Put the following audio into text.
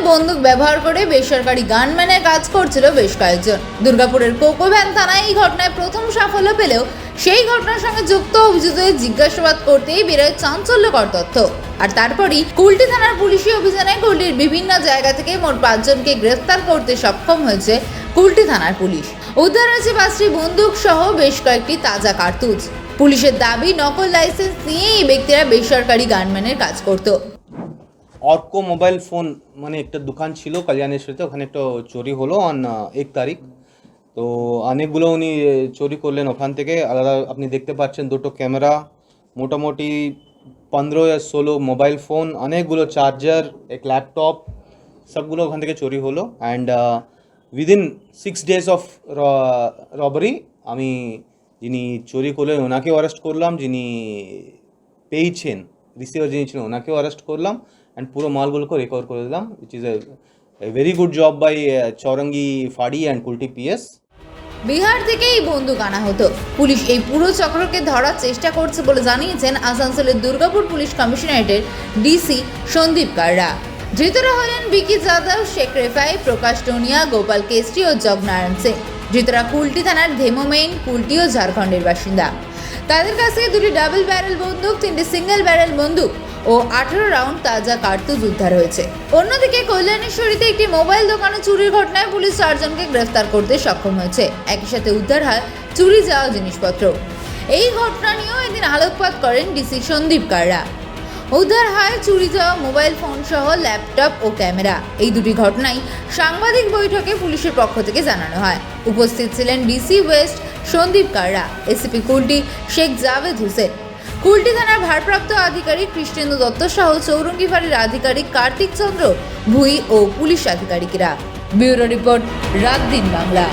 বন্দুক ব্যবহার করে বেসরকারি গানম্যানের কাজ করছিল বেশ কয়েকজন। দুর্গাপুরের কোকোভ্যান থানায় এই ঘটনায় প্রথম সাফল্য পেলেও সেই ঘটনার সঙ্গে যুক্ত অভিযুক্তদের জিজ্ঞাসাবাদ করতেই বেরোয় চাঞ্চল্যকর তথ্য। আর তারপরই কুলটি থানার পুলিশি অভিযানে কুলটির বিভিন্ন জায়গা থেকে মোট 5 জনকে গ্রেফতার করতে সক্ষম হয়েছে কুলটি থানার পুলিশ। উদ্ধার হয়েছে 5টি বন্দুক সহ বেশ কয়েকটি তাজা কার্তুজ। পুলিশের দাবি, নকল লাইসেন্স নিয়ে এই ব্যক্তিরা বেসরকারি গানম্যানের কাজ করত। অর্ক মোবাইল ফোন মানে একটা দোকান ছিল কল্যাণেশ্বরীতে, ওখানে একটা চুরি হলো অন 1 তারিখ। তো অনেকগুলো উনি চুরি করলেন ওখান থেকে। আলাদা আপনি দেখতে পাচ্ছেন দুটো ক্যামেরা, মোটামুটি 15 या 16 মোবাইল ফোন, অনেকগুলো চার্জার, এক ল্যাপটপ, সবগুলো ওখান থেকে চুরি হলো। And within 6 days of robbery আমি যিনি চুরি করলেন ওনাকেও অ্যারেস্ট করলাম, যিনি পেয়েছেন রিসিভার যিনি ছিলেন ওনাকেও অ্যারেস্ট করলাম, অ্যান্ড পুরো মালগুলোকে রিকভার করে দিলাম, which is a very good job by Chowringhee ফাড়ি অ্যান্ড কুলটি পিএস। বিহার থেকে এই বন্দুক আনা হতো। পুলিশ এই পুরো চক্রকে ধরার চেষ্টা করছে বলে জানিয়েছেন আসানসোলের দুর্গাপুর পুলিশ কমিশনারেটের ডিসি সন্দীপ কাররা। ধৃতরা হলেন বিকি যাদব, শেখ রেফাই, প্রকাশ টোনিয়া, গোপাল কেস্টি ও জগনারায়ণ সিং। ধৃতরা কুলটি থানার ধেমো মেইন, কুলটি ও ঝাড়খণ্ডের বাসিন্দা। তাদের কাছ থেকে 2টি ডাবল ব্যারেল বন্দুক, 3টি সিঙ্গেল ব্যারেল বন্দুক ও 18 রাউন্ড তাজা কার্তুজ উদ্ধার হয়েছে। অন্যদিকে কল্যাণেশ্বরীতে একটি মোবাইল দোকানে চুরির ঘটনায় পুলিশ 4 জনকে গ্রেফতার করতে সক্ষম হয়েছে। একই সাথে উদ্ধার হয় চুরি যাওয়া জিনিসপত্র। এই ঘটনা নিয়েও এদিন আলোকপাত করেন ডিসি সন্দীপ কাররা। উদ্ধার হয় চুরি যাওয়া মোবাইল ফোন সহ ল্যাপটপ ও ক্যামেরা। এই দুটি ঘটনাই সাংবাদিক বৈঠকে পুলিশের পক্ষ থেকে জানানো হয়। উপস্থিত ছিলেন DC west Sandeep Karra, ACP Kulti Sheikh Javed Hossain, Kulti থানার ভারপ্রাপ্ত আধিকারিক কৃষ্ণেন্দু দত্ত সহ চৌরঙ্গি ফাঁড়ির আধিকারিক কার্তিক চন্দ্র ভুঁই ও পুলিশ আধিকারিকরা। ব্যুরো রিপোর্ট, রাত দিন বাংলা।